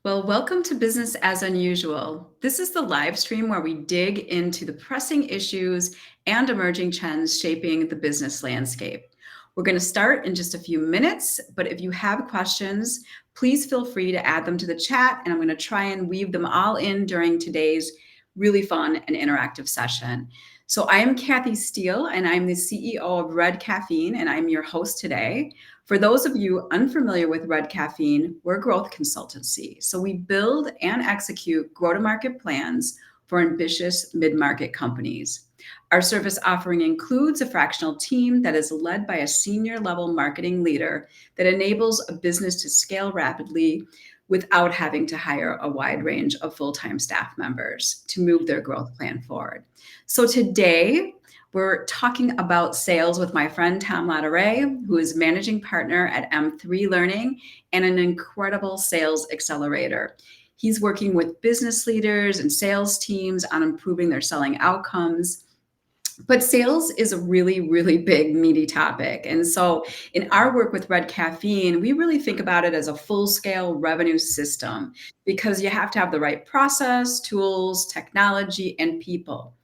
Well, welcome to Business as Unusual. This is the live stream where we dig into the pressing issues and emerging trends shaping the business landscape. We're going to start in just a few minutes, but if you have questions, please feel free to add them to the chat, and I'm going to try and weave them all in during today's really fun and interactive session. So, I am Kathy Steele, and I'm the CEO of Red Caffeine, and I'm your host today. For those of you unfamiliar with Red Caffeine, we're a growth consultancy. So we build and execute go-to-market plans for ambitious mid-market companies. Our service offering includes a fractional team that is led by a senior level marketing leader that enables a business to scale rapidly without having to hire a wide range of full-time staff members to move their growth plan forward. So today, we're talking about sales with my friend Tom Latourette, who is managing partner at M3 Learning and an incredible sales accelerator. He's working with business leaders and sales teams on improving their selling outcomes. But sales is a really, really big, meaty topic. And so in our work with Red Caffeine, we really think about it as a full-scale revenue system because you have to have the right process, tools, technology, and people.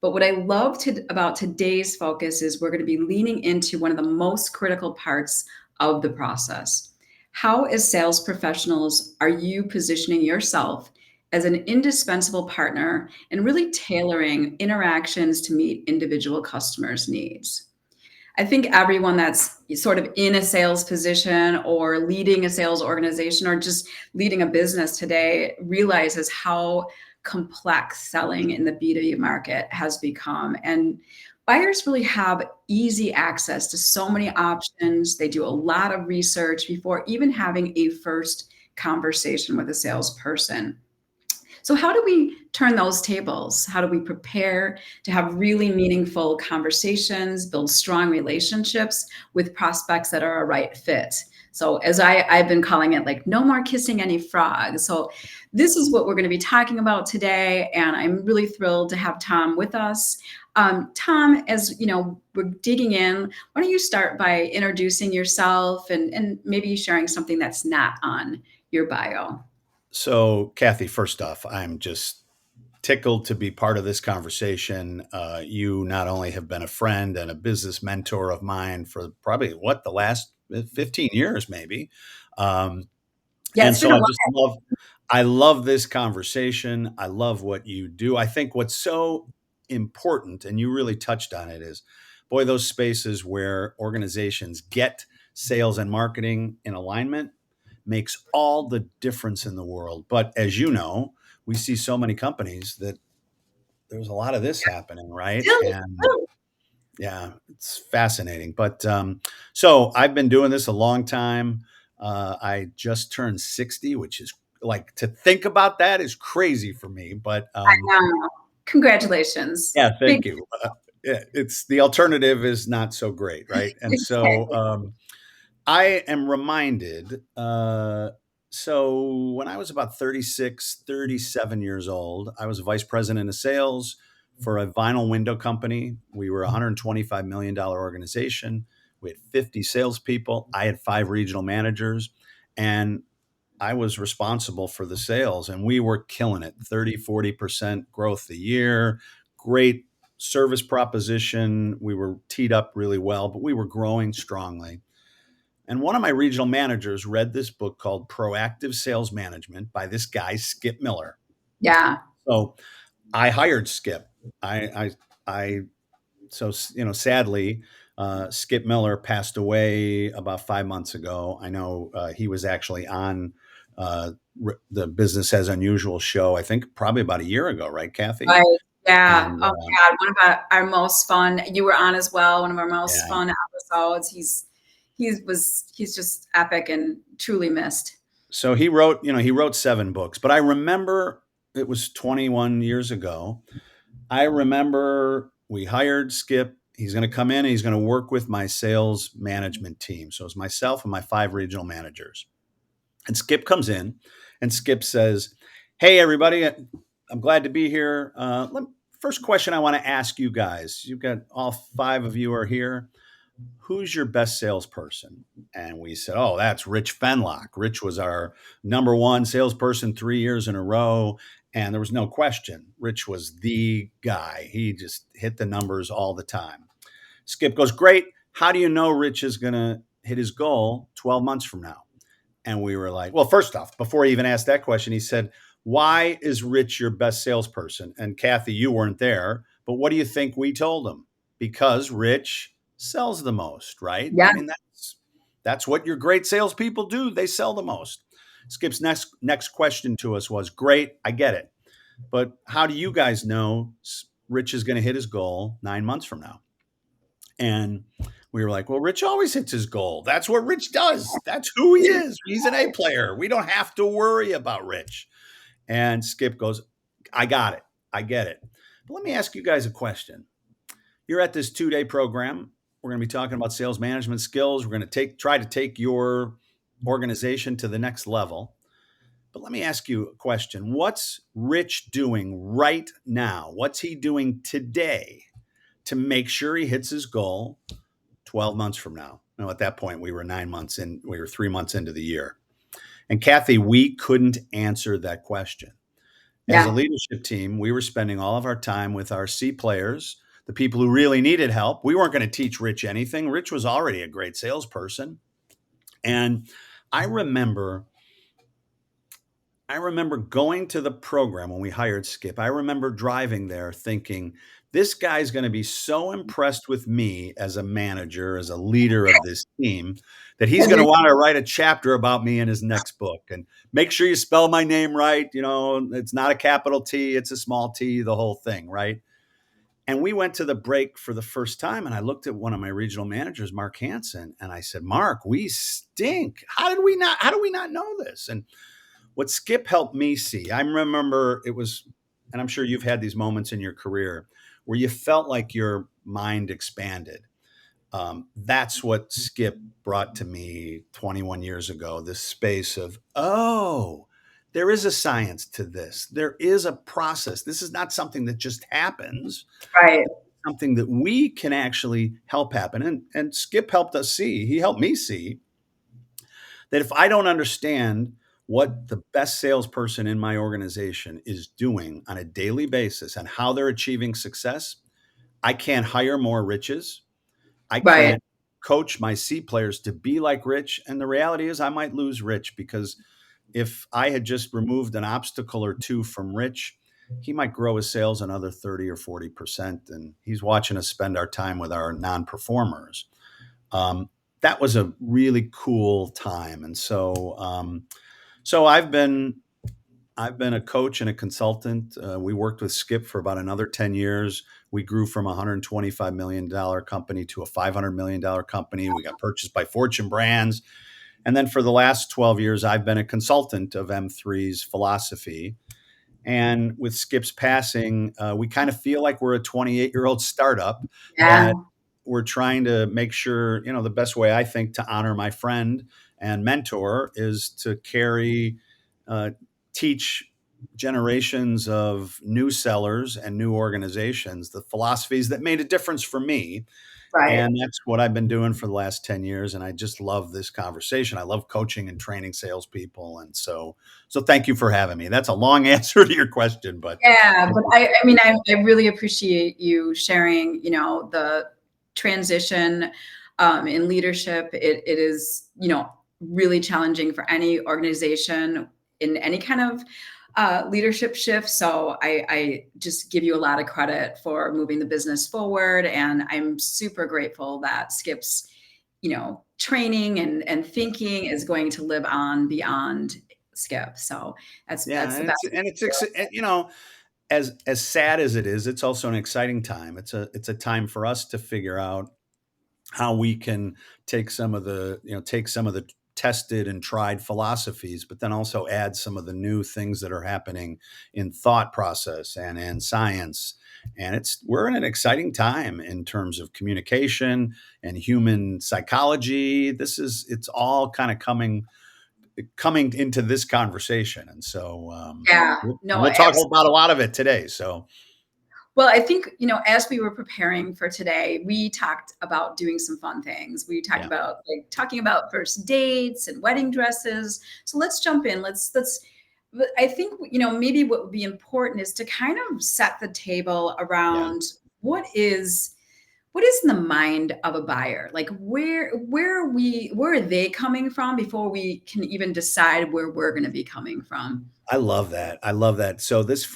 But what I love about today's focus is we're going to be leaning into one of the most critical parts of the process. How, as sales professionals, are you positioning yourself as an indispensable partner and really tailoring interactions to meet individual customers' needs? I think everyone that's sort of in a sales position or leading a sales organization or just leading a business today realizes how complex selling in the B2B market has become. And buyers really have easy access to so many options. They do a lot of research before even having a first conversation with a salesperson. So, how do we turn those tables? How do we prepare to have really meaningful conversations, build strong relationships with prospects that are a right fit? So, as I've been calling it, like, no more kissing any frogs. So, this is what we're going to be talking about today. And I'm really thrilled to have Tom with us. Tom, as you know, we're digging in. Why don't you start by introducing yourself and maybe sharing something that's not on your bio? So, Kathy, first off, I'm just tickled to be part of this conversation. You not only have been a friend and a business mentor of mine for probably the last 15 years, maybe. Um, Yeah, and it's been so a I while. just I love this conversation. I love what you do. I think what's so important, and you really touched on it, is boy, those spaces where organizations get sales and marketing in alignment makes all the difference in the world. But as you know, we see so many companies that there's a lot of this happening, right? Still, And yeah, it's fascinating. But so I've been doing this a long time. I just turned 60, which is like to think about that is crazy for me. But congratulations. yeah, Big thank you. Yeah, it's the alternative is not so great, right? And so exactly. I am reminded. So when I was about 36, 37 years old, I was a vice president of sales for a vinyl window company. We were a $125 million organization. We had 50 salespeople. I had 5 regional managers, and I was responsible for the sales, and we were killing it 30, 40% growth a year. Great service proposition. We were teed up really well, but we were growing strongly. And one of my regional managers read this book called Proactive Sales Management by this guy, Skip Miller. Yeah. So I hired Skip. I, I so, sadly, Skip Miller passed away about 5 months ago. I know he was actually on the Business as Unusual show, I think probably about a year ago, right, Kathy? Right. Yeah. And Oh my God. One of our most fun. You were on as well. One of our most yeah, fun episodes. He's just epic and truly missed. so he wrote 7 books, but I remember it was 21 years ago. I remember we hired Skip. He's going to come in and he's going to work with my sales management team. So it's myself and my 5 regional managers. And Skip comes in and Skip says, "Hey, everybody, I'm glad to be here. First question I want to ask you guys, you've got all 5 of you are here. who's your best salesperson? And we said, oh, that's Rich Fenlock. Rich was our number one salesperson 3 years in a row. And there was no question. Rich was the guy. He just hit the numbers all the time. Skip goes, great. How do you know Rich is going to hit his goal 12 months from now? And we were like, well, first off, before he even asked that question, he said, why is Rich your best salesperson? And Kathy, you weren't there, but what do you think we told him? Because Rich sells the most, right? I Yeah. mean, that's what your great salespeople do. They sell the most. Skip's next question to us was, great, I get it. But how do you guys know Rich is going to hit his goal 9 months from now? And we were like, well, Rich always hits his goal. That's what Rich does. That's who he is. He's an A player. We don't have to worry about Rich. And Skip goes, I got it. I get it. But let me ask you guys a question. You're at this 2-day program. We're going to be talking about sales management skills. We're going to try to take your organization to the next level. But let me ask you a question. What's Rich doing right now? What's he doing today to make sure he hits his goal 12 months from now? Now, at that point, we were 9 months in, we were 3 months into the year. And Kathy, we couldn't answer that question. As a Yeah. leadership team, we were spending all of our time with our C players, the people who really needed help. We weren't going to teach Rich anything. Rich was already a great salesperson. And I remember going to the program when we hired Skip. I remember driving there thinking, this guy's going to be so impressed with me as a manager, as a leader of this team, that he's going to want to write a chapter about me in his next book. And make sure you spell my name right. You know, it's not a capital T, it's a small t, the whole thing, right? And we went to the break for the first time, and I looked at one of my regional managers, Mark Hansen, and I said, Mark, we stink. How do we not know this? And what Skip helped me see, I remember it was, and I'm sure you've had these moments in your career where you felt like your mind expanded. That's what Skip brought to me 21 years ago, this space of, oh, there is a science to this. There is a process. This is not something that just happens. Right. It's something that we can actually help happen. And Skip helped us see, he helped me see that if I don't understand what the best salesperson in my organization is doing on a daily basis and how they're achieving success, I can't hire more Riches. I Right. can't coach my C players to be like Rich. And the reality is, I might lose Rich because if I had just removed an obstacle or two from Rich, he might grow his sales another 30 or 40%. And he's watching us spend our time with our non performers. That was a really cool time. And so I've been a coach and a consultant. We worked with Skip for about another 10 years. We grew from a $125 million company to a $500 million company. We got purchased by Fortune Brands. And then for the last 12 years, I've been a consultant of M3's philosophy. And with Skip's passing, we kind of feel like we're a 28-year-old startup Yeah. that we're trying to make sure, the best way I think to honor my friend and mentor is to uh, teach generations of new sellers and new organizations the philosophies that made a difference for me. Right. And that's what I've been doing for the last 10 years. And I just love this conversation. I love coaching and training salespeople. And so thank you for having me. That's a long answer to your question, but Yeah, but I mean, I really appreciate you sharing, the transition in leadership. It is, really challenging for any organization in any kind of leadership shift. So I just give you a lot of credit for moving the business forward. And I'm super grateful that Skip's, training and thinking is going to live on beyond Skip. So yeah, that's the best. as sad as it is, it's also an exciting time. It's a time for us to figure out how we can take some of the tested and tried philosophies, but then also add some of the new things that are happening in thought process and in science. And we're in an exciting time in terms of communication and human psychology. It's all kind of coming into this conversation. And so Yeah, no, we'll talk about a lot of it today. So Well, I think, as we were preparing for today, we talked about doing some fun things. We talked Yeah. about like talking about first dates and wedding dresses. So let's jump in. Let's but I think, maybe what would be important is to kind of set the table Yeah. around what is in the mind of a buyer? Like where are they coming from before we can even decide where we're going to be coming from? I love that. I love that. So this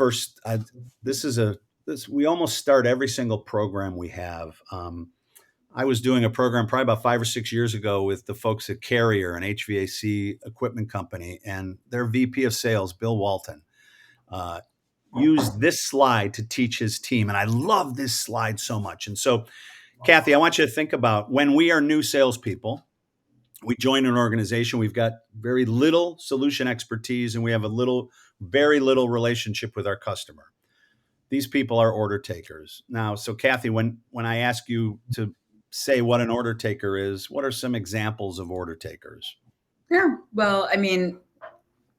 is this, we almost start every single program we have. I was doing a program probably about 5 or 6 years ago with the folks at Carrier, an HVAC equipment company, and their VP of sales, Bill Walton, uh, used this slide to teach his team. And I love this slide so much. And so, Kathy, I want you to think about when we are new salespeople, we join an organization, we've got very little solution expertise, and we have very little relationship with our customer. These people are order takers. Now, so Kathy, when I ask you to say what an order taker is, what are some examples of order takers? Yeah.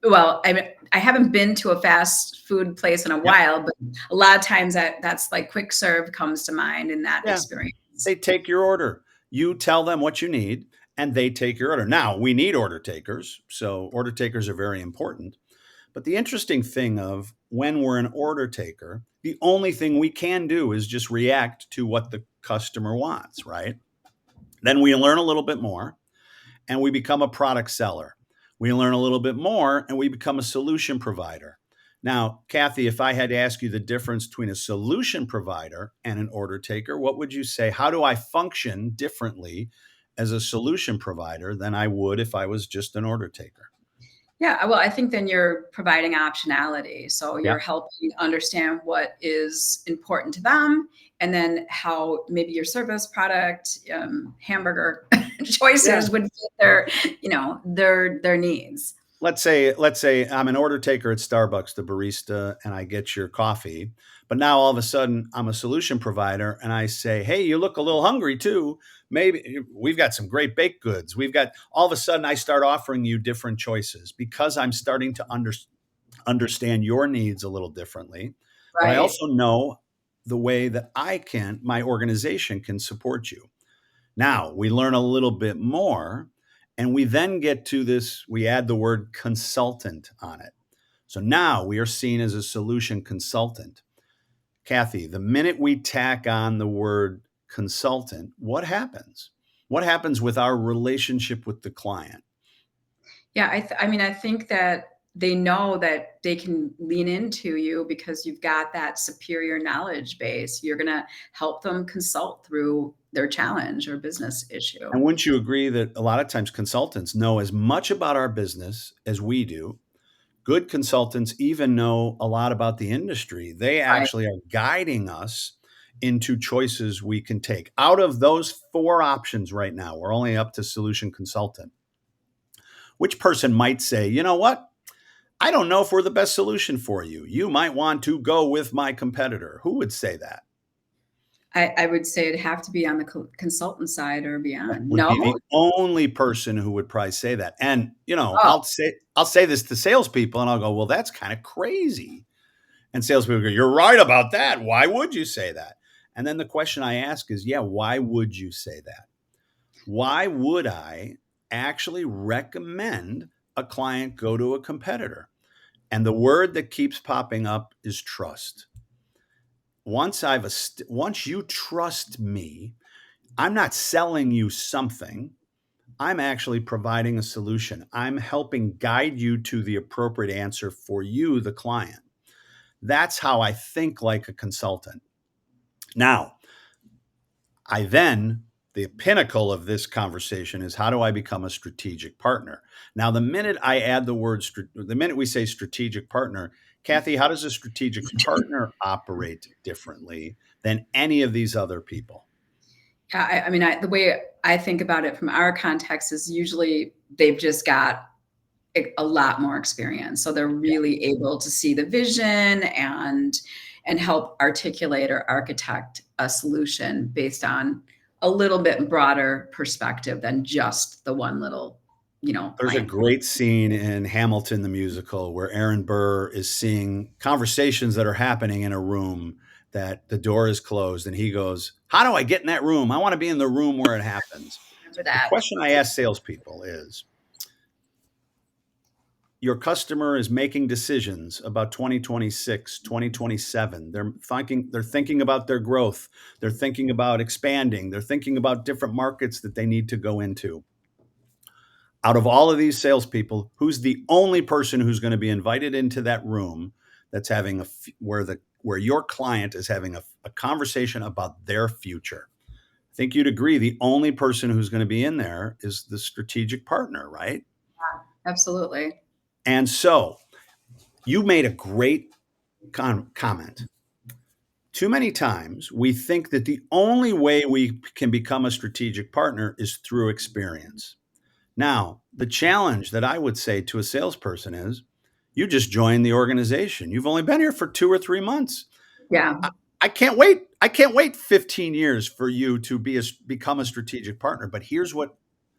I haven't been to a fast food place in a Yep. while, but a lot of times that's like quick serve comes to mind in that Yeah. experience. They take your order. You tell them what you need, and they take your order. Now, we need order takers. So order takers are very important. But the interesting thing of when we're an order taker, the only thing we can do is just react to what the customer wants, right? Then we learn a little bit more and we become a product seller. We learn a little bit more and we become a solution provider. Now, Kathy, if I had to ask you the difference between a solution provider and an order taker, what would you say? How do I function differently as a solution provider than I would if I was just an order taker? Yeah, well, I think then you're providing optionality. So you're Yep. helping understand what is important to them, and then how maybe your service product, hamburger Yeah. choices would fit their needs. Let's say I'm an order taker at Starbucks, the barista, and I get your coffee. But now all of a sudden I'm a solution provider and I say, "Hey, you look a little hungry too. Maybe we've got some great baked goods. We've got." All of a sudden I start offering you different choices because I'm starting to understand your needs a little differently. But I Right. also know the way that my organization can support you. Now we learn a little bit more, and we then get to this, we add the word consultant on it. So now we are seen as a solution consultant. Kathy, the minute we tack on the word consultant, what happens? What happens with our relationship with the client? Yeah, I think that they know that they can lean into you because you've got that superior knowledge base. You're going to help them consult through their challenge or business issue. And wouldn't you agree that a lot of times consultants know as much about our business as we do? Good consultants even know a lot about the industry. They Right. actually are guiding us into choices we can take. Out of those four options right now, we're only up to solution consultant. Which person might say, you know what? I don't know if we're the best solution for you. You might want to go with my competitor. Who would say that? I would say it'd have to be on the consultant side or That beyond. would No? be the only person who would probably say that. And Oh, I'll say this to salespeople, and I'll go, well, that's kind of crazy. And salespeople go, you're right about that. Why would you say that? And then the question I ask is, yeah, why would you say that? Why would I actually recommend a client go to a competitor? And the word that keeps popping up is trust. Once you trust me, I'm not selling you something. I'm actually providing a solution. I'm helping guide you to the appropriate answer for you, the client. That's how I think like a consultant. Now, the pinnacle of this conversation is how do I become a strategic partner? Now, the minute we say strategic partner, Kathy, how does a strategic partner operate differently than any of these other people? yeah. The way I think about it from our context is usually they've just got a lot more experience. So they're Yeah. really able to see the vision and help articulate or architect a solution based on a little bit broader perspective than just the one little, There's a line. great scene in Hamilton the musical where Aaron Burr is seeing conversations that are happening in a room that the door is closed and he goes, how do I get in that room? I want to be in the room where it happens. Remember The that. question I ask salespeople is, your customer is making decisions about 2026, 2027. They're thinking about their growth. They're thinking about expanding. They're thinking about different markets that they need to go into. Out of all of these salespeople, who's the only person who's going to be invited into that room that's having where your client is having a conversation about their future? I think you'd agree the only person who's going to be in there is the strategic partner, right? Absolutely. And so you made a great comment. Too many times we think that the only way we can become a strategic partner is through experience. Now, the challenge that I would say to a salesperson is, you just joined the organization. You've only been here for 2 or 3 months. Yeah. I can't wait. I can't wait 15 years for you to become a strategic partner. But here's what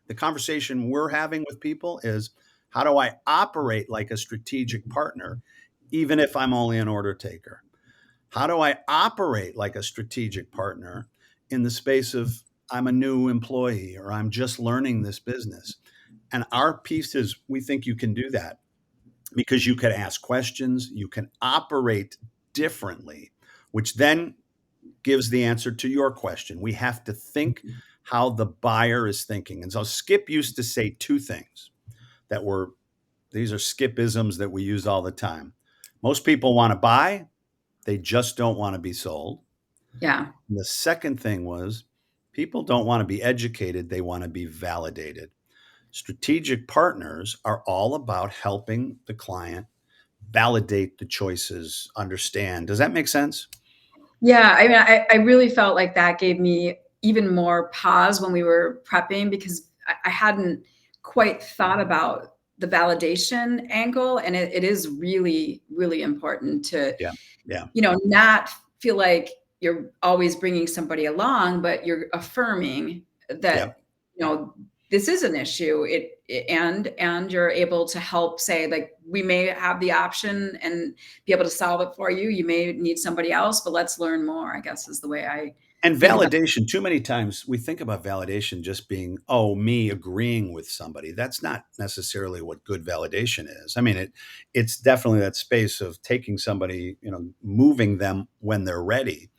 the conversation we're having with people is: how do I operate like a strategic partner, even if I'm only an order taker? How do I operate like a strategic partner in the space of I'm a new employee or I'm just learning this business? And our piece is, we think you can do that because you can ask questions, you can operate differently, which then gives the answer to your question. We have to think how the buyer is thinking. And so Skip used to say two things that were, these are Skip-isms that we use all the time. Most people want to buy, they just don't want to be sold. Yeah. And the second thing was, people don't want to be educated, they want to be validated. Strategic partners are all about helping the client validate the choices, understand. Does that make sense? Yeah. I mean, I really felt like that gave me even more pause when we were prepping, because I hadn't quite thought about the validation angle. And it is really, really important to, Yeah. Yeah. not feel like you're always bringing somebody along, but you're affirming Yeah. that, this is an issue. And you're able to help say, like, we may have the option and be able to solve it for you. You may need somebody else, but let's learn more, I guess, is the way I And think about it. validation, too many times we think about validation just being, oh, me agreeing with somebody. That's not necessarily what good validation is. I mean, it's definitely that space of taking somebody, moving them when they're ready,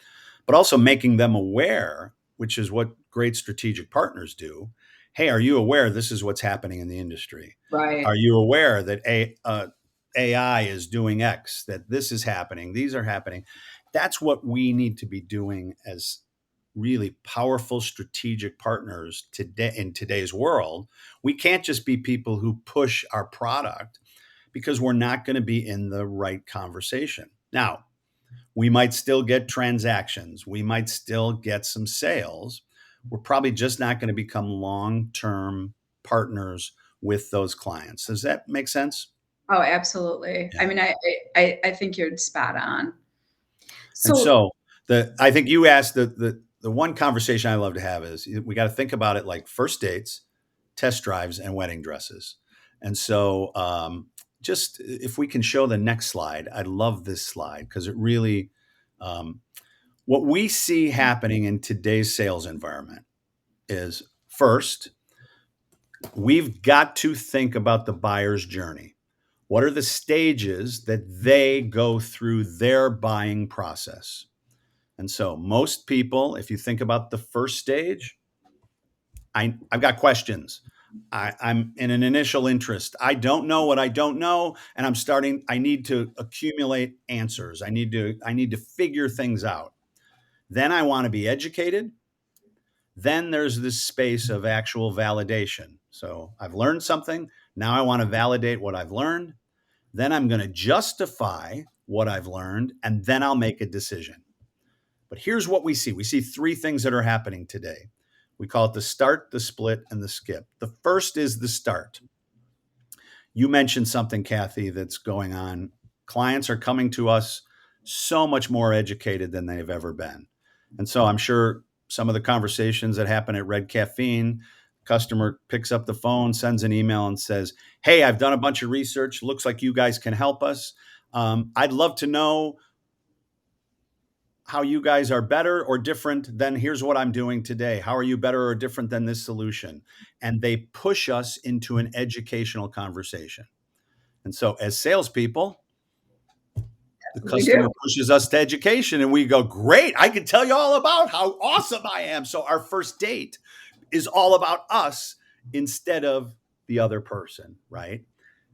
but also making them aware, which is what great strategic partners do. Hey, are you aware this is what's happening in the industry? Are Right. you aware that AI is doing X, that this is happening, these are happening? That's what we need to be doing as really powerful strategic partners today in today's world. We can't just be people who push our product, because we're not going to be in the right conversation. Now, we might still get transactions, we might still get some sales. We're probably just not going to become long-term partners with those clients. Does that make sense? Oh, absolutely. I Yeah. mean, I think you're spot on. And So, so I think you asked the one conversation I love to have is, we got to think about it like first dates, test drives, and wedding dresses. And so, just if we can show the next slide, I love this slide because it really, um, what we see happening in today's sales environment is, first, we've got to think about the buyer's journey. What are the stages that they go through their buying process? And so, most people, if you think about the first stage, I've got questions. I'm in an initial interest. I don't know what I don't know, and I need to accumulate answers. I need to figure things out. Then I want to be educated. Then there's this space of actual validation. So I've learned something. Now I want to validate what I've learned. Then I'm going to justify what I've learned, and then I'll make a decision. But here's what we see. We see three things that are happening today. We call it the start, the split, and the skip. The first is the start. You mentioned something, Kathy, that's going on. Clients are coming to us so much more educated than they've ever been. And so I'm sure some of the conversations that happen at Red Caffeine, customer picks up the phone, sends an email and says, hey, I've done a bunch of research. Looks like you guys can help us. I'd love to know how you guys are better or different than here's what I'm doing today. How are you better or different than this solution? And they push us into an educational conversation. And so, as salespeople, the We do. customer pushes us to education, and we go, great, I can tell you all about how awesome I am. So, our first date is all about us instead of the other person, right?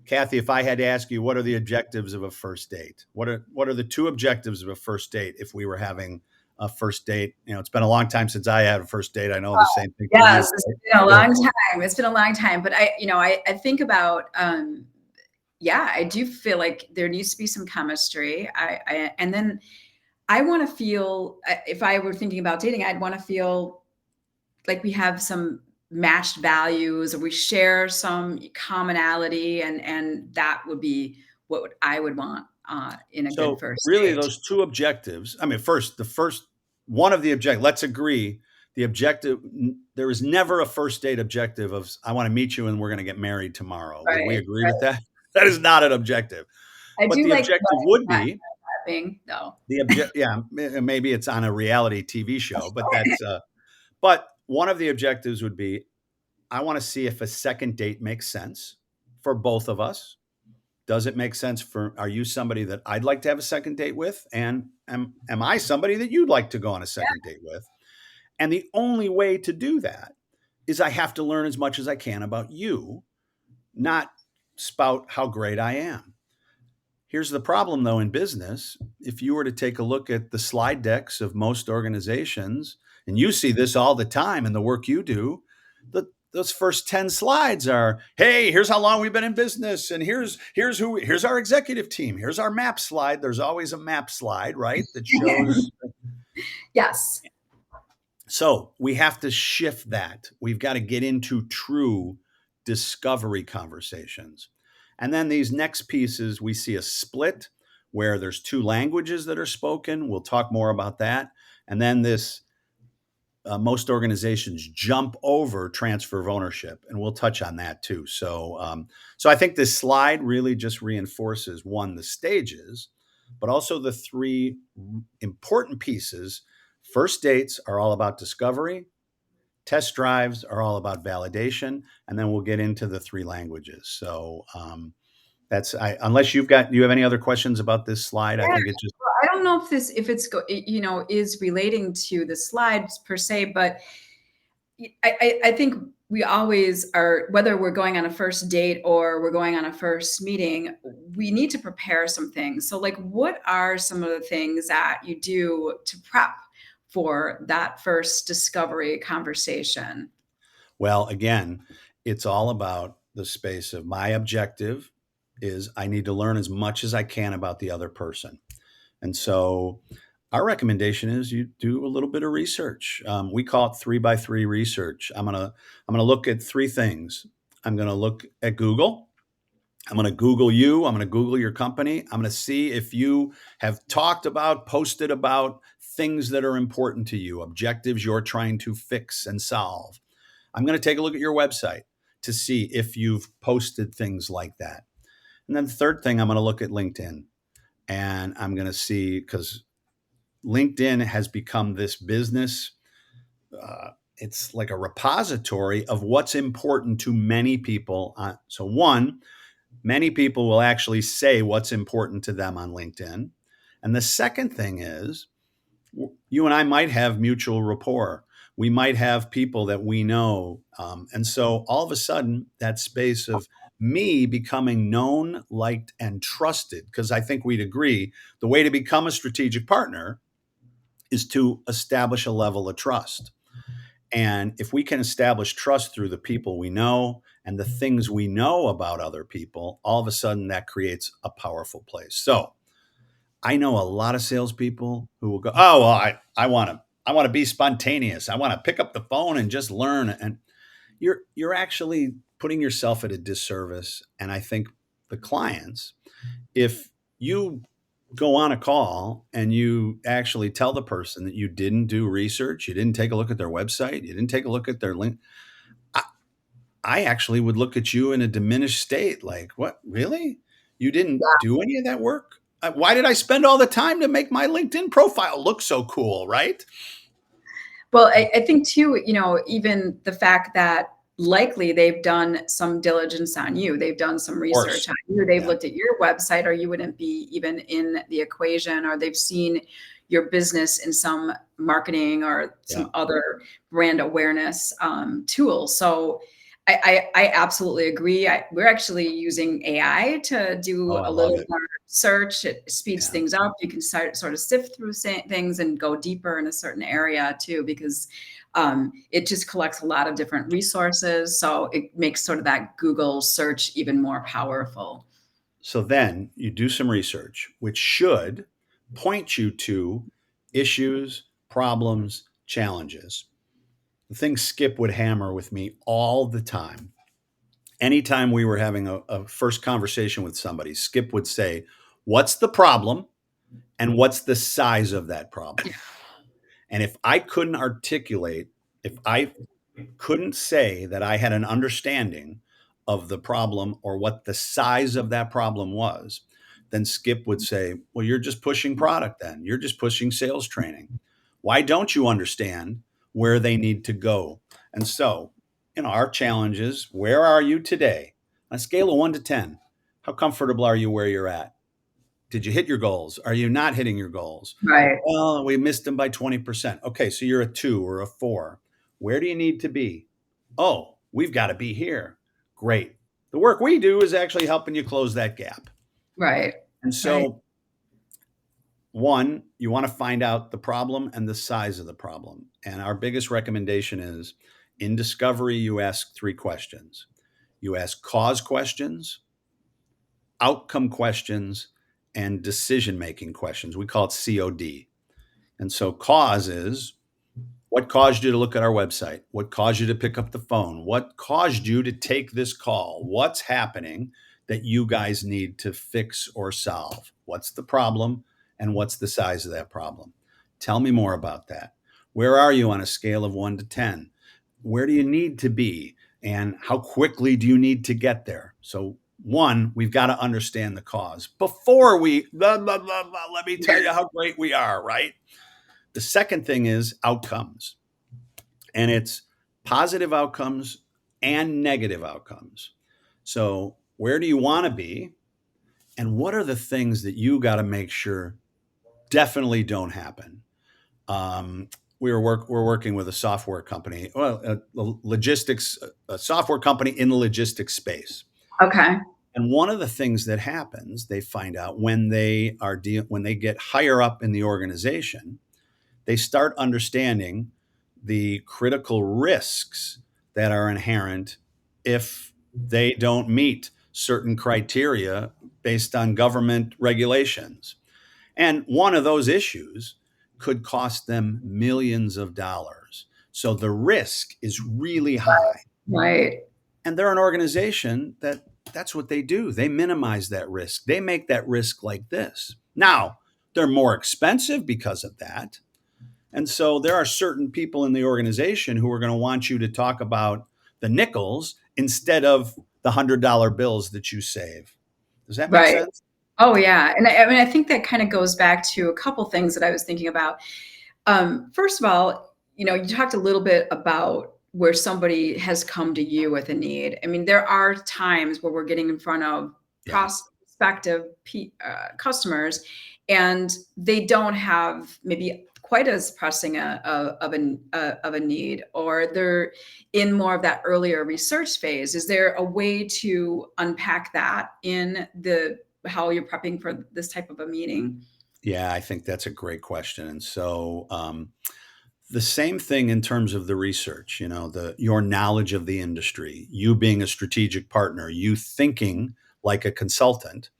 Kathy, if I had to ask you, what are the objectives of a first date? What are the two objectives of a first date if we were having a first date? It's been a long time since I had a first date. I know the same thing for you. Yes, it's Right? been a Yeah. long time. It's been a long time, but I think about, yeah, I do feel like there needs to be some chemistry. And then I want to feel, if I were thinking about dating, I'd want to feel like we have some matched values or we share some commonality, and that would be what I would want in a good So first really date. those two objectives, I mean, the first one of the object, let's agree the objective, there is never a first date objective of, I want to meet you and we're going to get married tomorrow. Would we Right, agree with right. that? That is not an objective. I But do the like objective would not be clapping though. yeah, maybe it's on a reality TV show, but but one of the objectives would be, I want to see if a second date makes sense for both of us. Does it make sense are you somebody that I'd like to have a second date with? And am I somebody that you'd like to go on a second date with? And the only way to do that is I have to learn as much as I can about you, not spout how great I am. Here's the problem, though, in business. If you were to take a look at the slide decks of most organizations, and you see this all the time in the work you do, those first 10 slides are, hey, here's how long we've been in business, and here's our executive team. Here's our map slide. There's always a map slide, right? That shows. Yes. So we have to shift that. We've got to get into true discovery conversations. And then these next pieces, we see a split where there's two languages that are spoken. We'll talk more about that. And then most organizations jump over transfer of ownership, and we'll touch on that too. So I think this slide really just reinforces one, the stages, but also the three important pieces. First dates are all about discovery. Test drives are all about validation, and then we'll get into the three languages. So unless do you have any other questions about this slide? I Yeah. think it just. Well, I don't know if it's is relating to the slides per se, but I think we always are, whether we're going on a first date or we're going on a first meeting, we need to prepare some things. So like, what are some of the things that you do to prep for that first discovery conversation? Well, again, it's all about the space of my objective is I need to learn as much as I can about the other person. And so our recommendation is you do a little bit of research. We call it 3x3 research. I'm gonna look at three things. I'm gonna look at Google. I'm going to Google you. I'm going to Google your company. I'm going to see if you have talked about, posted about things that are important to you, objectives you're trying to fix and solve. I'm going to take a look at your website to see if you've posted things like that. And then the third thing, I'm going to look at LinkedIn, and I'm going to see, because LinkedIn has become this business. It's like a repository of what's important to many people. So one, many people will actually say what's important to them on LinkedIn. And the second thing is, you and I might have mutual rapport. We might have people that we know. And so all of a sudden, that space of me becoming known, liked, and trusted, because I think we'd agree the way to become a strategic partner is to establish a level of trust. And if we can establish trust through the people we know and the things we know about other people, all of a sudden that creates a powerful place. So I know a lot of salespeople who will go, "Oh, well, I want to be spontaneous. I want to pick up the phone and just learn." And you're actually putting yourself at a disservice. And I think the clients, if you go on a call and you actually tell the person that you didn't do research, you didn't take a look at their website, you didn't take a look at their link, I actually would look at you in a diminished state. Like, what? Really? You didn't do any of that work? Why did I spend all the time to make my LinkedIn profile look so cool, right? Well, I think too, even the fact that likely they've done some diligence on you, they've done some Of course. research on you, they've Yeah. looked at your website, or you wouldn't be even in the equation, or they've seen your business in some marketing or Yeah. some other brand awareness tool. So I absolutely agree. We're actually using AI to do Oh, I a love little it. more search. It speeds Yeah. things up. You can sort of sift through things and go deeper in a certain area too, because it just collects a lot of different resources. So it makes sort of that Google search even more powerful. So then you do some research, which should point you to issues, problems, challenges. The thing Skip would hammer with me all the time. Anytime we were having a first conversation with somebody, Skip would say, "What's the problem? And what's the size of that problem?" And if I couldn't articulate, if I couldn't say that I had an understanding of the problem or what the size of that problem was, then Skip would say, "Well, you're just pushing product then. You're just pushing sales training. Why don't you understand where they need to go?" And so, our challenge is, where are you today? On a scale of 1 to 10, how comfortable are you where you're at? Did you hit your goals? Are you not hitting your goals? Right, Well, we missed them by 20%. Okay, so you're a 2 or a 4. Where do you need to be? Oh, we've got to be here. Great. The work we do is actually helping you close that gap. right, And right, so, one, you want to find out the problem and the size of the problem. And our biggest recommendation is, in discovery, you ask 3 questions. You ask cause questions, outcome questions, and decision making questions. We call it COD. And so, cause is, what caused you to look at our website? What caused you to pick up the phone? What caused you to take this call? What's happening that you guys need to fix or solve? What's the problem? And what's the size of that problem? Tell me more about that. Where are you on a scale of 1 to 10? Where do you need to be? And how quickly do you need to get there? So, one, we've got to understand the cause before we, blah, blah, blah, blah, let me tell you how great we are, right? The second thing is outcomes, and it's positive outcomes and negative outcomes. So, where do you want to be? And what are the things that you got to make sure definitely don't happen? We're working with a software company, well, a software company in the logistics space. okay, And one of the things that happens, they find out when when they get higher up in the organization, they start understanding the critical risks that are inherent if they don't meet certain criteria based on government regulations. And one of those issues could cost them millions of dollars. So the risk is really high. right, And they're an organization that's what they do. They minimize that risk. They make that risk like this. Now, they're more expensive because of that, and so there are certain people in the organization who are going to want you to talk about the nickels instead of the $100 bills that you save. Does that make right. sense? Oh yeah, and I mean, I think that kind of goes back to a couple things that I was thinking about. First of all, you talked a little bit about where somebody has come to you with a need. I mean, there are times where we're getting in front of Yeah. prospective customers, and they don't have maybe quite as pressing of a need, or they're in more of that earlier research phase. Is there a way to unpack that in the how you're prepping for this type of a meeting? Yeah, I think that's a great question. And so, the same thing in terms of the research, your knowledge of the industry, you being a strategic partner, you thinking like a consultant,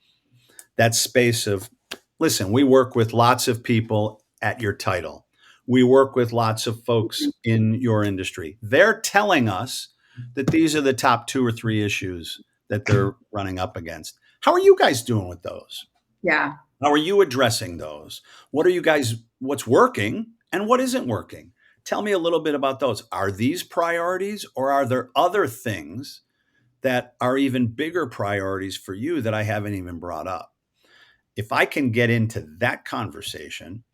that space of, listen, we work with lots of people at your title. We work with lots of folks in your industry. They're telling us that these are the top 2 or 3 issues that they're running up against. How are you guys doing with those? Yeah, How are you addressing those? What's working and what isn't working? Tell me a little bit about those. Are these priorities, or are there other things that are even bigger priorities for you that I haven't even brought up? If I can get into that conversation,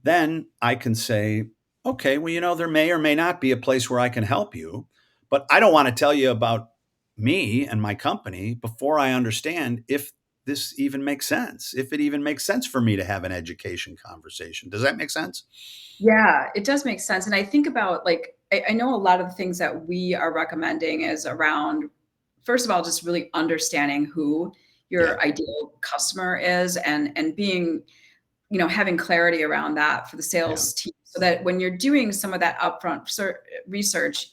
then I can say, okay, well, there may or may not be a place where I can help you, but I don't want to tell you about me and my company before I understand if this even makes sense, if it even makes sense for me to have an education conversation. Does that make sense? Yeah, it does make sense. And I think about like, I know a lot of the things that we are recommending is around, first of all, just really understanding who Yeah. your ideal customer is and being, having clarity around that for the Yeah. sales team so that when you're doing some of that upfront research,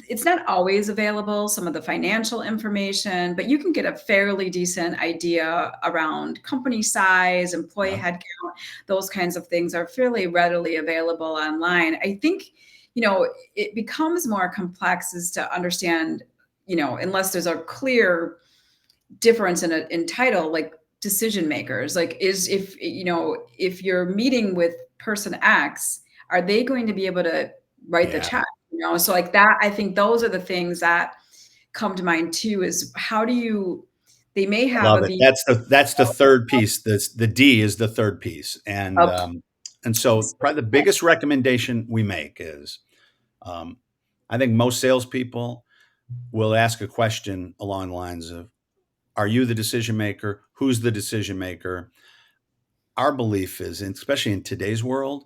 it's not always available, some of the financial information, but you can get a fairly decent idea around company size, employee Yeah. headcount, those kinds of things are fairly readily available online. I think, it becomes more complex is to understand, unless there's a clear difference in title, like decision makers, like is if you're meeting with person X, are they going to be able to write the Yeah. check? So like that, I think those are the things that come to mind too, is how do you, they may I have love a it. That's the third piece. The D is the third piece, of and so probably the biggest recommendation we make is, um, I think most salespeople will ask a question along the lines of, "Are you the decision maker? Who's the decision maker?" Our belief is, and especially in today's world,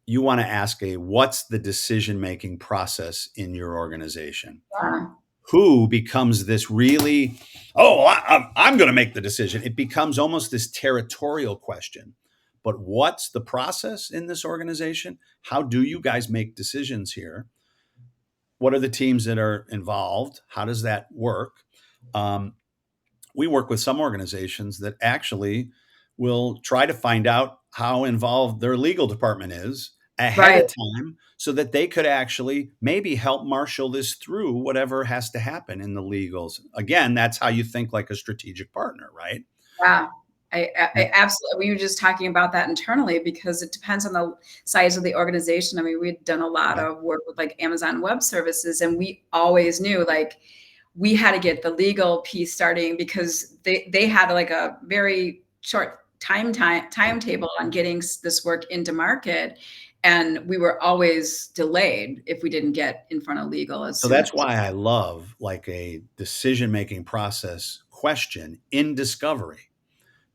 you want to ask what's the decision making process in your organization? Who becomes this really, oh, I'm going to make the decision. It becomes almost this territorial question. But what's the process in this organization? How do you guys make decisions here? What are the teams that are involved? How does that work? Um, we work with some organizations that actually will try to find out how involved their legal department is ahead right. of time so that they could actually maybe help marshal this through whatever has to happen in the legals. Again, that's how you think like a strategic partner, right? Yeah, I absolutely. We were just talking about that internally because it depends on the size of the organization. I mean, we'd done a lot Yeah. of work with like Amazon Web Services, and we always knew like we had to get the legal piece starting because they had like a very short timetable on getting this work into market, and we were always delayed if we didn't get in front of legal as So soon that's as. why I love like a decision making process question in discovery.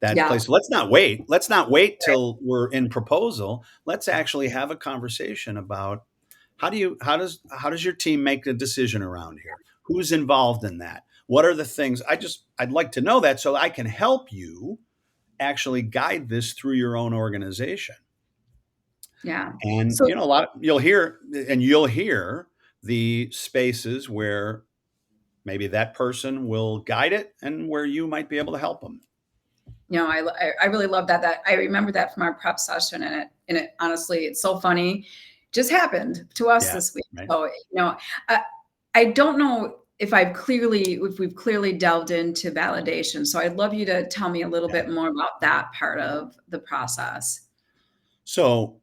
That Yeah, place. Let's not wait. Let's not wait till we're in proposal. Let's actually have a conversation about how does your team make a decision around here? Who's involved in that? What are the things? I'd like to know that so I can help you actually guide this through your own organization. yeah. And So a lot you'll hear the spaces where maybe that person will guide it and where you might be able to help them. I really love that I remember that from our prep session, and it honestly, it's so funny, just happened to us Yeah. this week. Right. So, I, I don't know if we've clearly delved into validation. So I'd love you to tell me a little Yeah. bit more about that part of the process. So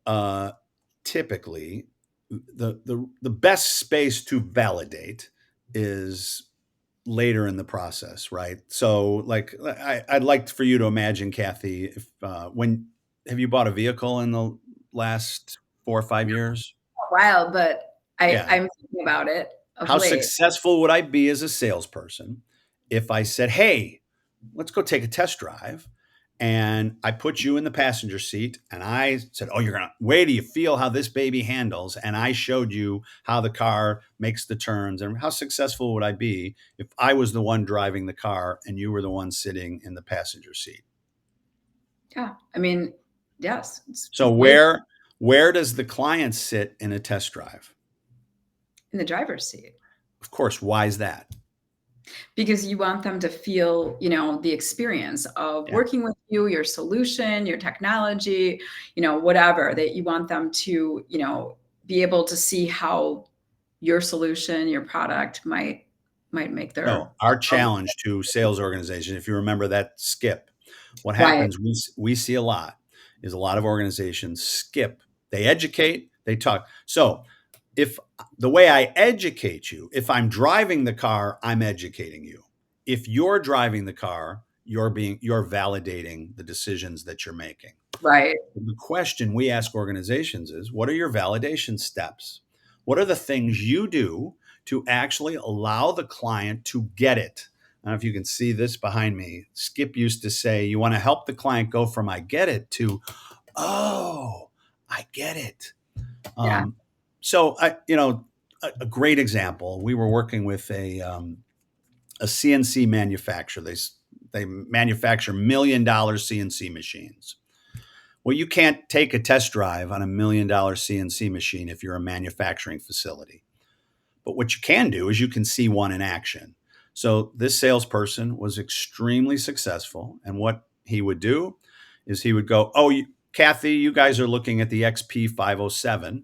typically, the best space to validate is later in the process, right? So, like, I'd like for you to imagine, Kathy, if when have you bought a vehicle in the last 4 or 5 years? A while, but Yeah. I'm thinking about it of How late. successful would I be as a salesperson if I said, "Hey, let's go take a test drive," and I put you in the passenger seat and I said, "Oh, you're going to wait till you feel how this baby handles," and I showed you how the car makes the turns. And how successful would I be if I was the one driving the car and you were the one sitting in the passenger seat? Yeah, I mean, yes, it's So way where does the client sit in a test drive? in the driver's seat. Of course, why is that? Because you want them to feel, the experience of Yeah. working with you, your solution, your technology, whatever, that you want them to, be able to see how your solution, your product might make So their our challenge to sales organizations, if you remember that skip, what right. happens we see a lot is a lot of organizations skip. They educate, they talk. So if the way I educate you, if I'm driving the car, I'm educating you. If you're driving the car, you're validating the decisions that you're making. Right. The question we ask organizations is, what are your validation steps? What are the things you do to actually allow the client to get it? I don't know if you can see this behind me. Skip used to say, you want to help the client go from I get it to, oh, I get it. Yeah. So, a great example, we were working with a CNC manufacturer. They manufacture $1 million CNC machines. Well, you can't take a test drive on $1 million CNC machine if you're a manufacturing facility. But what you can do is you can see one in action. So this salesperson was extremely successful. And what he would do is he would go, oh, Kathy, you guys are looking at the XP 507.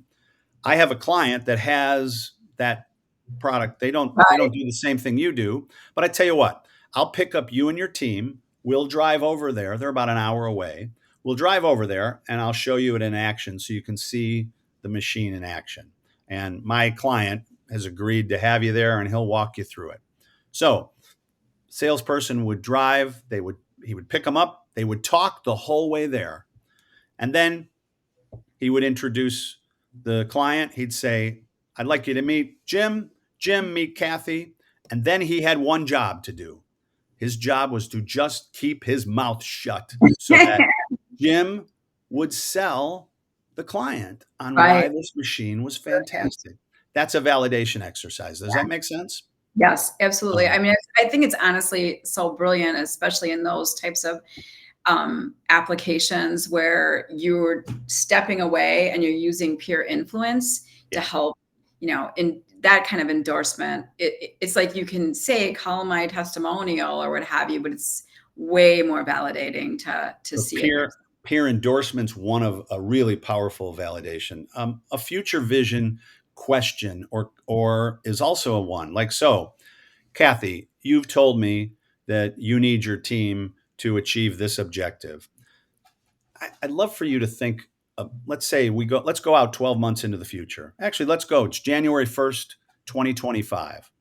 I have a client that has that product. They don't Right. do the same thing you do. But I tell you what, I'll pick up you and your team. We'll drive over there. They're about an hour away. We'll drive over there and I'll show you it in action so you can see the machine in action. And my client has agreed to have you there and he'll walk you through it. So, salesperson would drive, he would pick them up, they would talk the whole way there. And then he would introduce the client. He'd say, I'd like you to meet Jim. Jim, meet Kathy. And then he had one job to do. His job was to just keep his mouth shut so that Jim would sell the client on why Right. this machine was fantastic. That's a validation exercise. Does that make sense? Yes, absolutely. Um, I mean, I think it's honestly so brilliant, especially in those types of applications where you're stepping away and you're using peer influence to yeah. help, in that kind of endorsement. It's like you can say, call my testimonial or what have you, but it's way more validating to So see it. peer endorsement's one of a really powerful validation. A future vision question or is also a one. Like, so, Kathy, you've told me that you need your team to achieve this objective. I'd love for you to think. Let's say let's go out 12 months into the future. Actually, let's go. It's January 1st, 2025.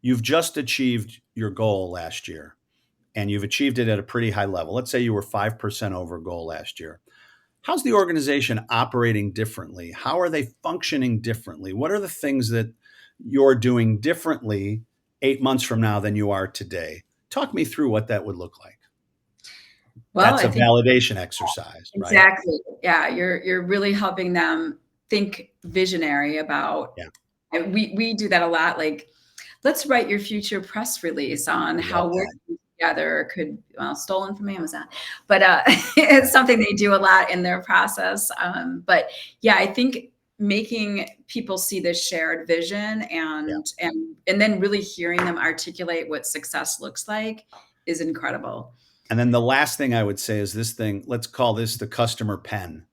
You've just achieved your goal last year and you've achieved it at a pretty high level. Let's say you were 5% over goal last year. How's the organization operating differently? How are they functioning differently? What are the things that you're doing differently 8 months from now than you are today? Talk me through what that would look like. Well, That's I a think validation exercise, right? exactly. Yeah, you're really helping them think visionary about. Yeah, And we do that a lot. Like, let's write your future press release on I love how that. working together could, well, stolen from Amazon, but it's something they do a lot in their process. But yeah, I think making people see this shared vision Yeah. and then really hearing them articulate what success looks like is incredible. And then the last thing I would say is this thing, let's call this the customer pen.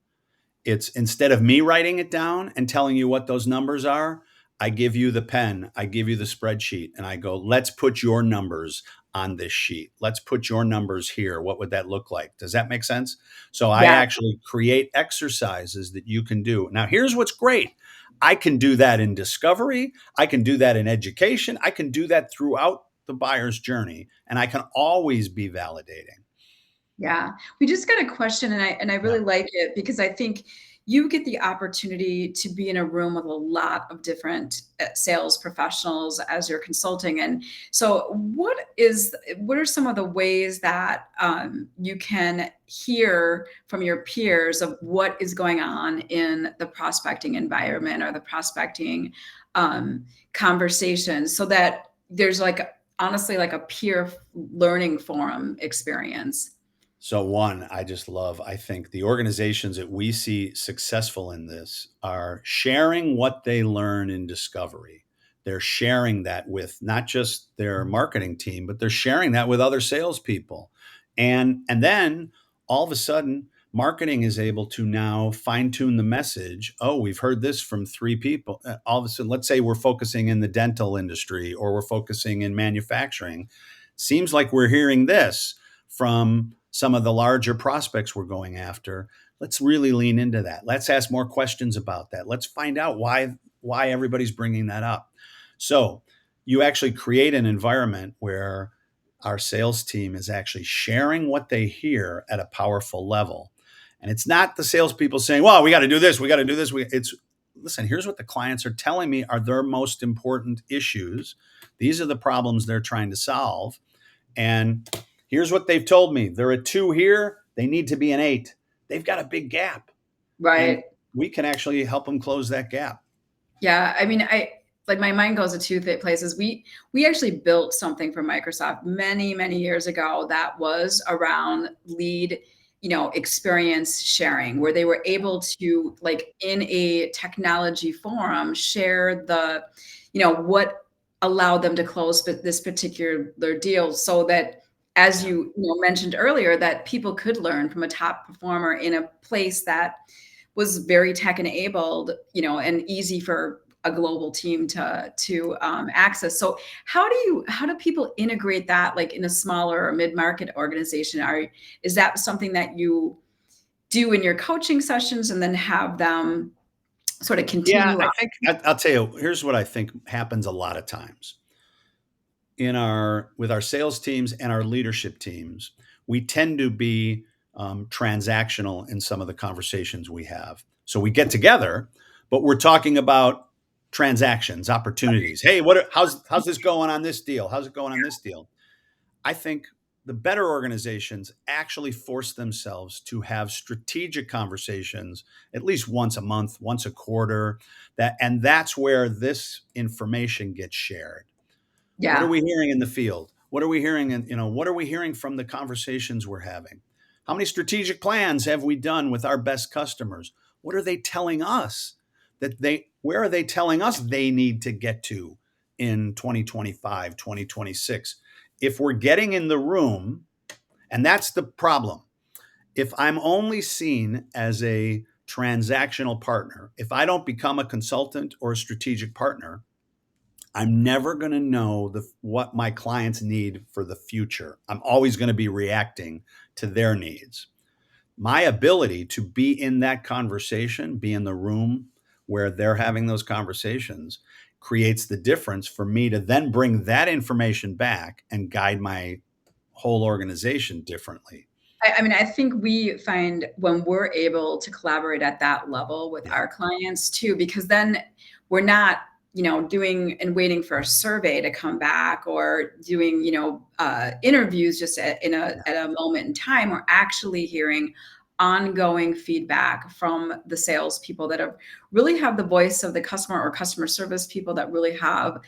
It's instead of me writing it down and telling you what those numbers are, I give you the pen, I give you the spreadsheet, and I go, let's put your numbers on this sheet. Let's put your numbers here. What would that look like? Does that make sense? So I Yeah, actually create exercises that you can do. Now, here's what's great. I can do that in discovery. I can do that in education. I can do that throughout the buyer's journey, and I can always be validating. yeah. We just got a question, and I Yeah. really like it because I think you get the opportunity to be in a room with a lot of different sales professionals as you're consulting. And so, what are some of the ways that you can hear from your peers of what is going on in the prospecting environment or the prospecting conversation, so that there's like honestly like a peer learning forum experience? So one, I just love, I think the organizations that we see successful in this are sharing what they learn in discovery. They're sharing that with not just their marketing team, but they're sharing that with other salespeople. And then all of a sudden, marketing is able to now fine tune the message. Oh, we've heard this from three people. All of a sudden, let's say we're focusing in the dental industry or we're focusing in manufacturing. Seems like we're hearing this from some of the larger prospects we're going after. Let's really lean into that. Let's ask more questions about that. Let's find out why everybody's bringing that up. So you actually create an environment where our sales team is actually sharing what they hear at a powerful level. And it's not the salespeople saying, well, we got to do this, we got to do this. It's, listen, here's what the clients are telling me are their most important issues. These are the problems they're trying to solve. And here's what they've told me. They're a 2 here. They need to be an 8. They've got a big gap. And Right. we can actually help them close that gap. Yeah. I mean, I like my mind goes to two places. We actually built something for Microsoft many, many years ago that was around lead, experience sharing, where they were able to, like, in a technology forum, share the, what allowed them to close this particular deal, so that, as Yeah. you mentioned earlier, that people could learn from a top performer in a place that was very tech enabled, and easy for a global team to access. So how do people integrate that, like, in a smaller or mid-market organization? Is that something that you do in your coaching sessions and then have them sort of Yeah, continue I on? think I'll tell you, here's what I think happens a lot of times with our sales teams and our leadership teams. We tend to be transactional in some of the conversations we have. So we get together, but we're talking about transactions, opportunities. Hey, how's this going on this deal? How's it going on this deal? I think the better organizations actually force themselves to have strategic conversations at least once a month, once a quarter, and that's where this information gets shared. What are Yeah. we hearing in the field? What are we hearing what are we hearing from the conversations we're having? How many strategic plans have we done with our best customers? What are they telling us where are they telling us they need to get to in 2025, 2026? If we're getting in the room, and that's the problem. If I'm only seen as a transactional partner, if I don't become a consultant or a strategic partner, I'm never going to know what my clients need for the future. I'm always going to be reacting to their needs. My ability to be in that conversation, be in the room where they're having those conversations, creates the difference for me to then bring that information back and guide my whole organization differently. I mean, I think we find when we're able to collaborate at that level with Yeah. our clients too, because then we're not, doing and waiting for a survey to come back, or doing, interviews just Yeah. at a moment in time. We're actually hearing ongoing feedback from the salespeople that really have the voice of the customer, or customer service people that really have,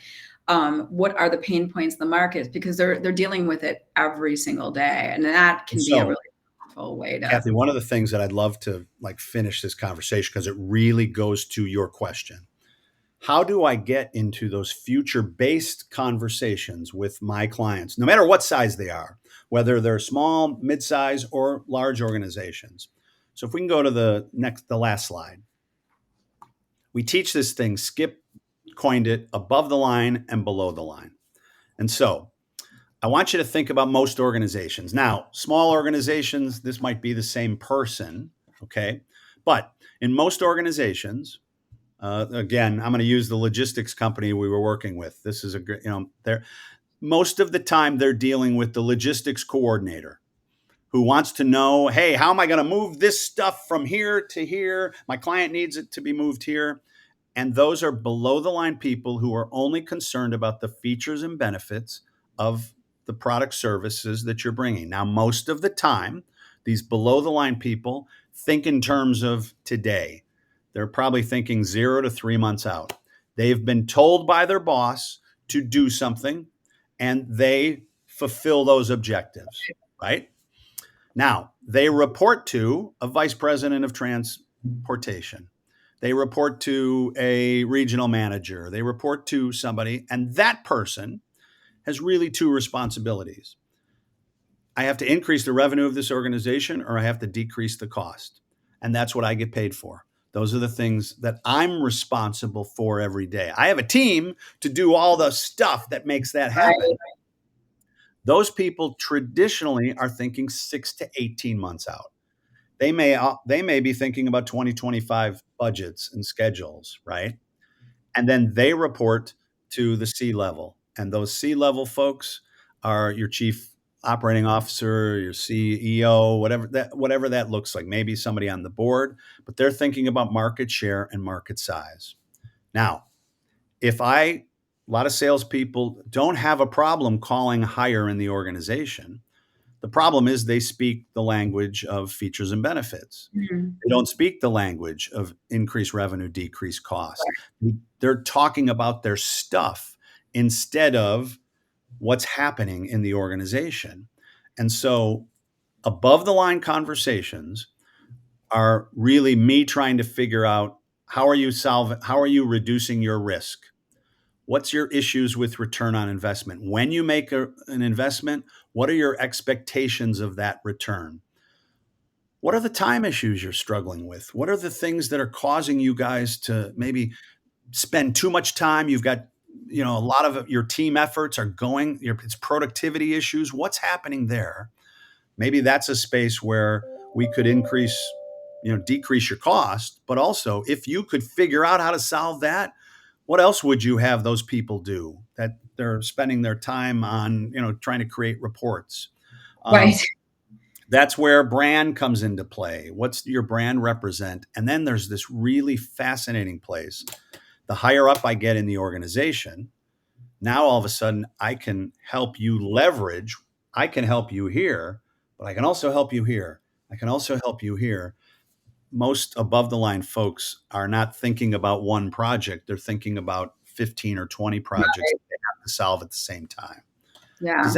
what are the pain points in the market, because they're dealing with it every single day, and that And can be a so, really powerful way to. Kathy, one of the things that I'd love to finish this conversation, because it really goes to your question. How do I get into those future based conversations with my clients, no matter what size they are, whether they're small, mid-size, or large organizations? So if we can go to the last slide. We teach this thing, Skip coined it, above the line and below the line. And so I want you to think about most organizations. Now, small organizations, this might be the same person, okay? But in most organizations, again, I'm going to use the logistics company we were working with. This is they're most of the time they're dealing with the logistics coordinator who wants to know, hey, how am I going to move this stuff from here to here? My client needs it to be moved here. And those are below the line people who are only concerned about the features and benefits of the product services that you're bringing. Now, most of the time, these below the line people think in terms of today. They're probably thinking 0 to 3 months out. They've been told by their boss to do something, and they fulfill those objectives, right? Now, they report to a vice president of transportation. They report to a regional manager. They report to somebody, and that person has really two responsibilities. I have to increase the revenue of this organization, or I have to decrease the cost. And that's what I get paid for. Those are the things that I'm responsible for every day. I have a team to do all the stuff that makes that Right. happen. Those people traditionally are thinking 6 to 18 months out. They may be thinking about 2025 budgets and schedules, right? And then they report to the C level. And those C level folks are your chief operating officer, your CEO, whatever that looks like, maybe somebody on the board, but they're thinking about market share and market size. Now, a lot of salespeople don't have a problem calling higher in the organization. The problem is they speak the language of features and benefits. Mhm. They don't speak the language of increased revenue, decreased cost. They're talking about their stuff instead of what's happening in the organization. And so above the line conversations are really me trying to figure out how are you reducing your risk? What's your issues with return on investment? When you make an investment, what are your expectations of that return? What are the time issues you're struggling with? What are the things that are causing you guys to maybe spend too much time? You've got, a lot of your team efforts are it's productivity issues. What's happening there? Maybe that's a space where we could decrease your cost, but also if you could figure out how to solve that, what else would you have those people do that they're spending their time on, trying to create reports? Right. That's where brand comes into play. What's your brand represent? And then there's this really fascinating place. The higher up I get in the organization, now all of a sudden I can help you leverage. I can help you here, but I can also help you here. I can also help you here. Most above the line folks are not thinking about one project. They're thinking about 15 or 20 projects Right. that they have to solve at the same time. Does Yeah.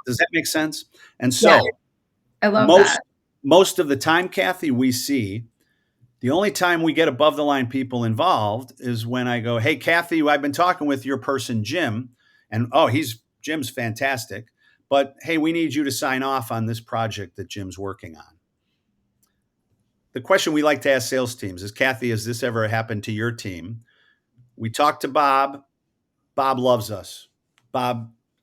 that make sense? And Yeah. so I love most that. most of the time, Kathy, we see the only time we get above the line people involved is when I go, "Hey, Kathy, I've been talking with your person, Jim, and Jim's fantastic, but hey, we need you to sign off on this project that Jim's working on." The question we like to ask sales teams is, Kathy, has this ever happened to your team? We talk to Bob. Bob loves us.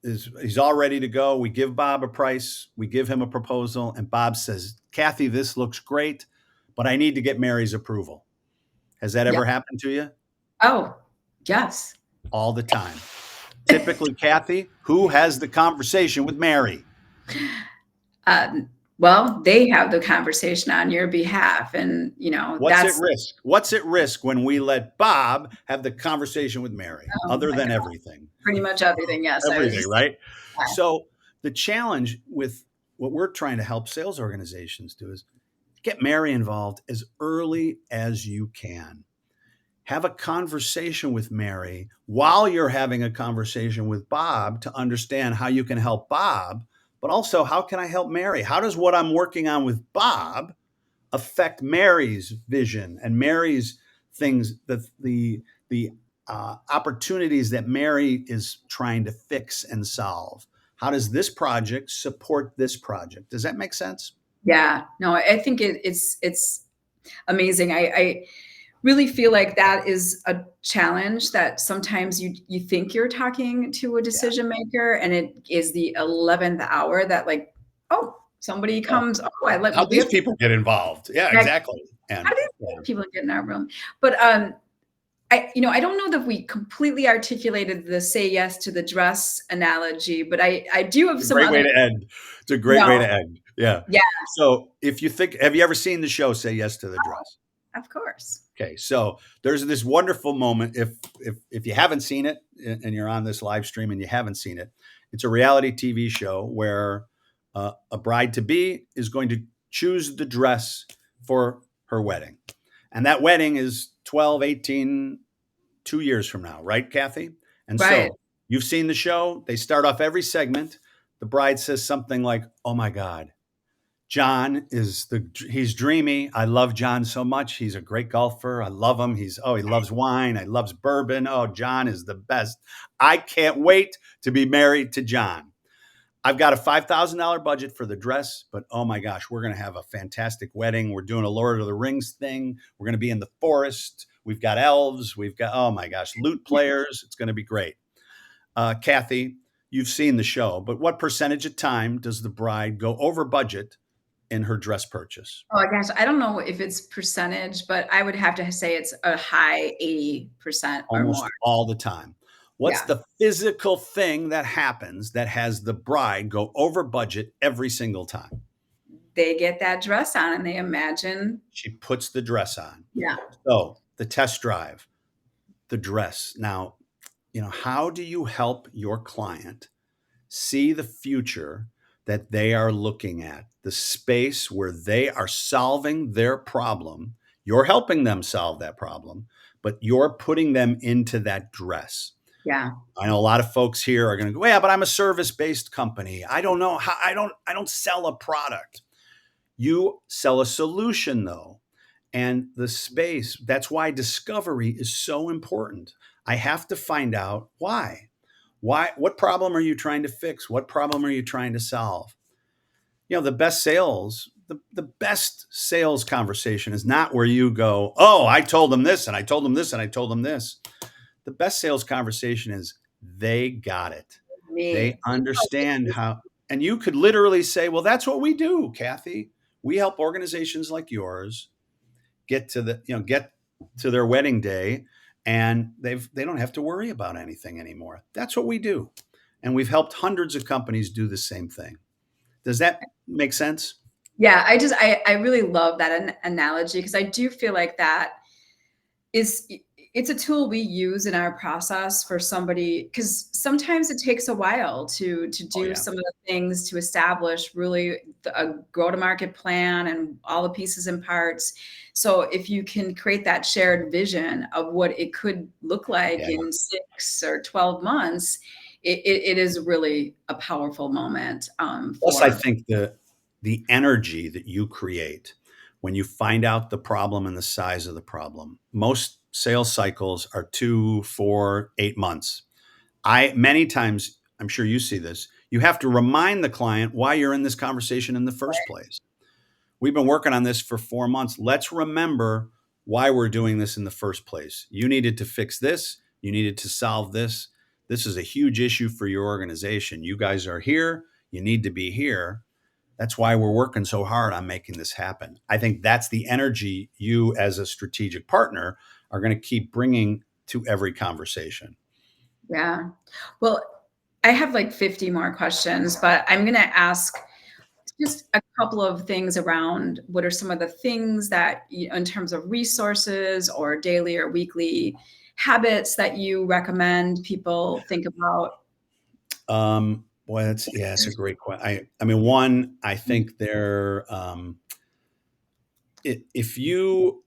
He's all ready to go. We give Bob a price. We give him a proposal. And Bob says, Kathy, this looks great, but I need to get Mary's approval. Has that Yeah. ever happened to you? Oh, yes. All the time. Typically, Kathy, who has the conversation with Mary? Well, they have the conversation on your behalf. And, What's at risk? What's at risk when we let Bob have the conversation with Mary, oh other my than God, everything? pretty much everything. Yes. I was Everything, just, right? yeah. So the challenge with what we're trying to help sales organizations do is get Mary involved as early as you can. Have a conversation with Mary while you're having a conversation with Bob to understand how you can help Bob, but also how can I help Mary? How does what I'm working on with Bob affect Mary's vision and Mary's things, the opportunities that Mary is trying to fix and solve? How does this project support this project? Does that make sense? Yeah. No, I think it's amazing. I really feel like that is a challenge that sometimes you think you're talking to a Yeah. decision maker and it is the 11th hour that like, oh, somebody Oh, comes, how we these have to people get involved? Yeah, connect. exactly. How And do yeah, these people get in our room? But I don't know that we completely articulated the say yes to the dress analogy, but I do have it's a some great way other, to end. It's a great way no, to end. Yeah. yeah, So if you think, have you ever seen the show Say Yes to the Dress? of course. Okay, so there's this wonderful moment. If you haven't seen it and you're on this live stream and you haven't seen it, it's a reality TV show where a bride to be is going to choose the dress for her wedding, and that wedding is 12, 18, 2 years from now, right, Kathy? And Right. so you've seen the show. They start off every segment. The bride says something like, "Oh my God, he's dreamy. I love John so much. He's a great golfer. I love him. He loves wine. He loves bourbon. Oh, John is the best. I can't wait to be married to John. I've got a $5,000 budget for the dress, but oh my gosh, we're going to have a fantastic wedding. We're doing a Lord of the Rings thing. We're going to be in the forest. We've got elves. We've got, oh my gosh, lute players. It's going to be great." Kathy, you've seen the show, but what percentage of time does the bride go over budget in her dress purchase? Oh gosh, I don't know if it's percentage, but I would have to say it's a high 80% or more. Almost all the time. What's the physical thing that happens that has the bride go over budget every single time? They get that dress on and they imagine. She puts the dress on. Yeah. So the test drive, the dress. Now, how do you help your client see the future that they are looking at, the space where they are solving their problem? You're helping them solve that problem, but you're putting them into that dress. Yeah. I know a lot of folks here are going to go, yeah, but I'm a service-based company. I don't know how, I don't sell a product. You sell a solution though. And the space, that's why discovery is so important. I have to find out why. What problem are you trying to fix? What problem are you trying to solve? The best sales, the best sales conversation is not where you go, oh, I told them this and I told them this and I told them this. The best sales conversation is they got it. They Me. understand how, and you could literally say, well, that's what we do, Kathy. We help organizations like yours get to their wedding day, and they don't have to worry about anything anymore. That's what we do. And we've helped hundreds of companies do the same thing. Does that make sense? Yeah, I really love that analogy, because I do feel like that it's a tool we use in our process for somebody, because sometimes it takes a while to do some of the things to establish really a go-to-market plan and all the pieces and parts. So if you can create that shared vision of what it could look like in 6 or 12 months, it is really a powerful moment. Plus, I think the energy that you create when you find out the problem and the size of the problem. Most sales cycles are 2, 4, 8 months. Many times, I'm sure you see this, you have to remind the client why you're in this conversation in the first place. We've been working on this for 4 months. Let's remember why we're doing this in the first place. You needed to fix this. You needed to solve this. This is a huge issue for your organization. You guys are here. You need to be here. That's why we're working so hard on making this happen. I think that's the energy you, as a strategic partner, are going to keep bringing to every conversation. Yeah. Well, I have like 50 more questions, but I'm going to ask just a couple of things around what are some of the things that, in terms of resources or daily or weekly habits, that you recommend people think about? Boy, it's a great question. I mean, one, I think if you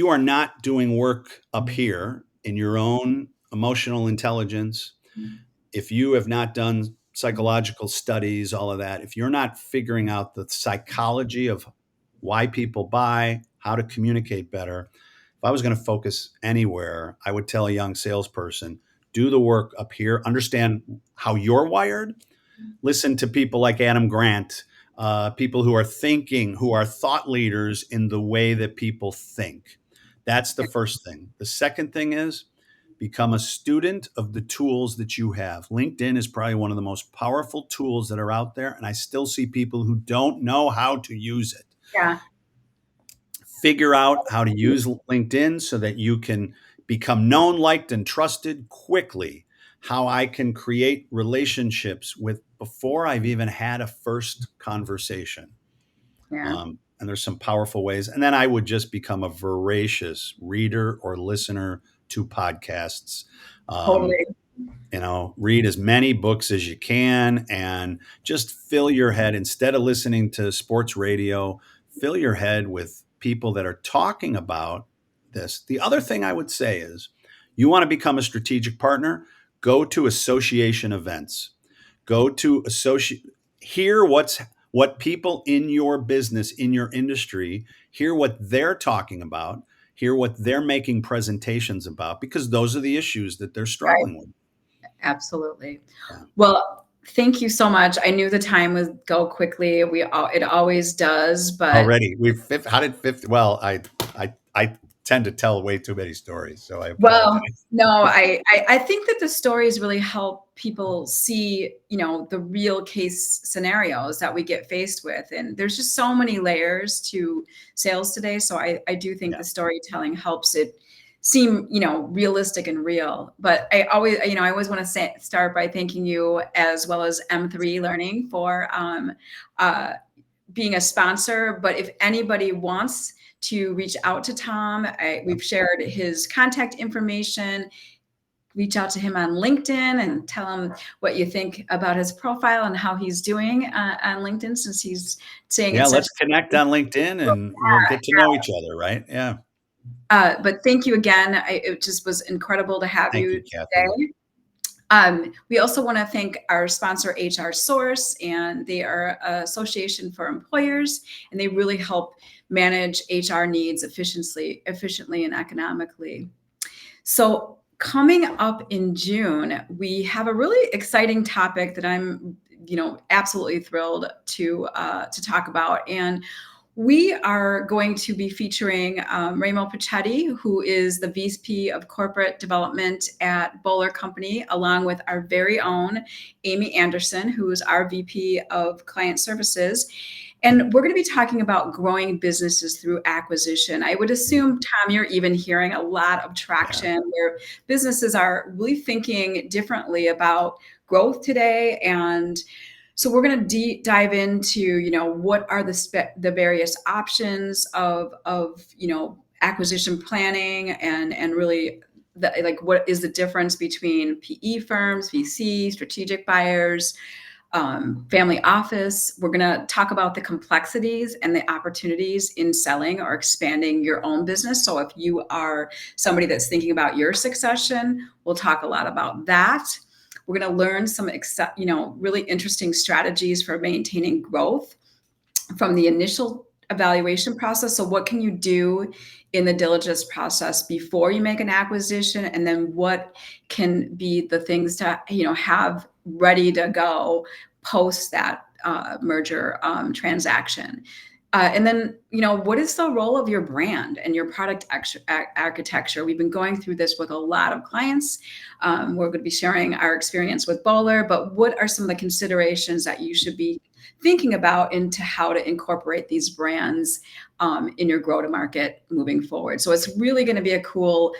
are not doing work up here in your own emotional intelligence, if you have not done psychological studies, all of that, if you're not figuring out the psychology of why people buy, how to communicate better, if I was going to focus anywhere, I would tell a young salesperson, do the work up here, understand how you're wired, listen to people like Adam Grant, people who are thought leaders in the way that people think. That's the first thing. The second thing is become a student of the tools that you have. LinkedIn is probably one of the most powerful tools that are out there, and I still see people who don't know how to use it. Yeah. Figure out how to use LinkedIn so that you can become known, liked, and trusted quickly. How I can create relationships before I've even had a first conversation. Yeah. And there's some powerful ways. And then I would just become a voracious reader or listener to podcasts. Totally. Read as many books as you can and just fill your head, instead of listening to sports radio, fill your head with people that are talking about this. The other thing I would say is, you want to become a strategic partner, go to association events. Go to hear what people in your business, in your industry, hear what they're talking about, hear what they're making presentations about, because those are the issues that they're struggling with. Absolutely. Yeah. Well, thank you so much. I knew the time would go quickly. It always does, but already how did 50? Well, I tend to tell way too many stories, so I apologize. No, I think that the stories really help people see, the real case scenarios that we get faced with, and there's just so many layers to sales today. So I do think the storytelling helps it seem, realistic and real. But I always want to start by thanking you, as well as M3 Learning, for uh, being a sponsor. But if anybody wants to reach out to Tom, we've shared his contact information. Reach out to him on LinkedIn and tell him what you think about his profile and how he's doing on LinkedIn, since he's saying Yeah, it's such. let's connect on LinkedIn and we'll get to know each other, right? Yeah. But thank you again. It just was incredible to have Thank you you, Kathy. today. We also want to thank our sponsor, HR Source, and they are an association for employers, and they really help manage HR needs efficiently and economically. So coming up in June, we have a really exciting topic that I'm, absolutely thrilled to talk about. And we are going to be featuring Ramo Pachetti, who is the VP of Corporate Development at Bowler Company, along with our very own Amy Anderson, who is our VP of Client Services. And we're going to be talking about growing businesses through acquisition. I would assume, Tom, you're even hearing a lot of traction where businesses are really thinking differently about growth today. And so we're going to dive into, what are the various options of acquisition planning, and really what is the difference between PE firms, VC, strategic buyers, family office. We're going to talk about the complexities and the opportunities in selling or expanding your own business. So if you are somebody that's thinking about your succession, we'll talk a lot about that. We're going to learn some, really interesting strategies for maintaining growth from the initial evaluation process. So what can you do in the diligence process before you make an acquisition? And then what can be the things to, have ready to go post that merger transaction? And then, what is the role of your brand and your product architecture? We've been going through this with a lot of clients. We're going to be sharing our experience with Bowler, but what are some of the considerations that you should be thinking about into how to incorporate these brands in your go-to-market moving forward? So it's really going to be a cool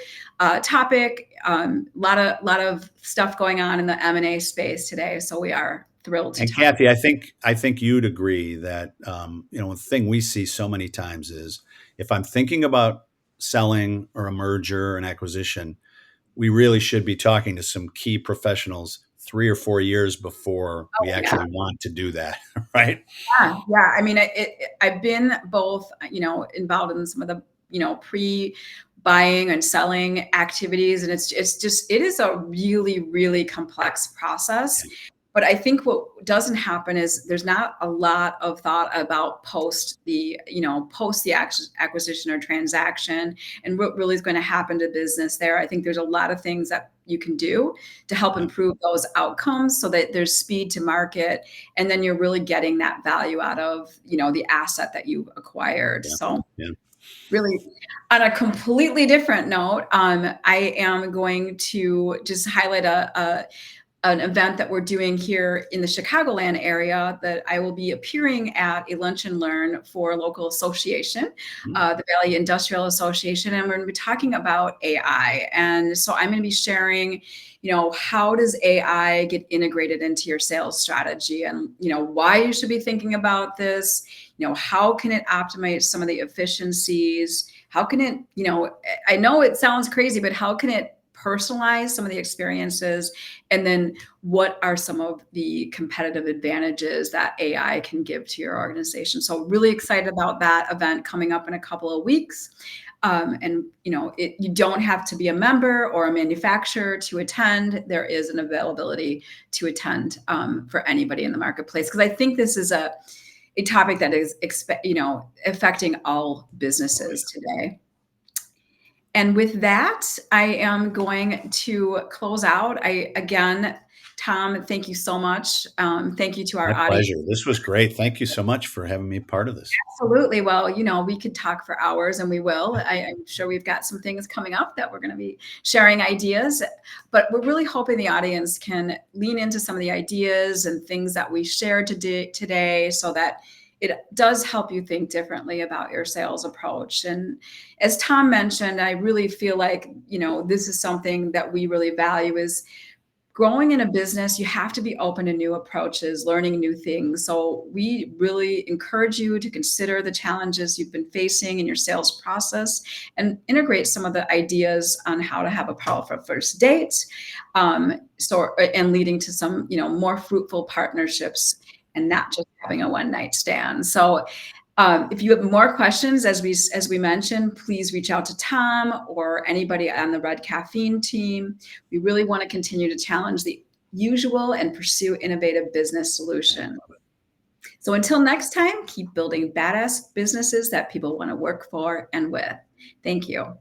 topic. Lot of stuff going on in the M&A space today. So we are thrilled to And talk. Kathy, I think you'd agree that the thing we see so many times is if I'm thinking about selling or a merger or an acquisition, we really should be talking to some key professionals 3 or 4 years before we actually want to do that, right? Yeah. I mean, I've been both, involved in some of the, pre-buying and selling activities, and it is a really, really complex process. But I think what doesn't happen is there's not a lot of thought about post the acquisition or transaction, and what really is going to happen to business there. I think there's a lot of things that you can do to help improve those outcomes so that there's speed to market, and then you're really getting that value out of, the asset that you acquired. So really, on a completely different note, I am going to just highlight an event that we're doing here in the Chicagoland area that I will be appearing at a lunch and learn for a local association, the Valley Industrial Association, and we're going to be talking about AI. And so I'm going to be sharing, how does AI get integrated into your sales strategy, and, why you should be thinking about this, how can it optimize some of the efficiencies? How can it, I know it sounds crazy, but how can it personalize some of the experiences? And then what are some of the competitive advantages that AI can give to your organization? So really excited about that event coming up in a couple of weeks. And you don't have to be a member or a manufacturer to attend. There is an availability to attend for anybody in the marketplace, because I think this is a topic that is affecting all businesses today. And with that, I am going to close out. Again, Tom, thank you so much. Thank you to our My audience. pleasure. This was great. Thank you so much for having me part of this. Absolutely. Well, we could talk for hours, and we will. I'm sure we've got some things coming up that we're going to be sharing ideas, but we're really hoping the audience can lean into some of the ideas and things that we shared today so that it does help you think differently about your sales approach. And as Tom mentioned, I really feel like, this is something that we really value is growing in a business, you have to be open to new approaches, learning new things. So we really encourage you to consider the challenges you've been facing in your sales process and integrate some of the ideas on how to have a powerful first date, and leading to some, more fruitful partnerships and not just having a one night stand. So if you have more questions, as we mentioned, please reach out to Tom or anybody on the Red Caffeine team. We really want to continue to challenge the usual and pursue innovative business solutions. So until next time, keep building badass businesses that people want to work for and with. Thank you.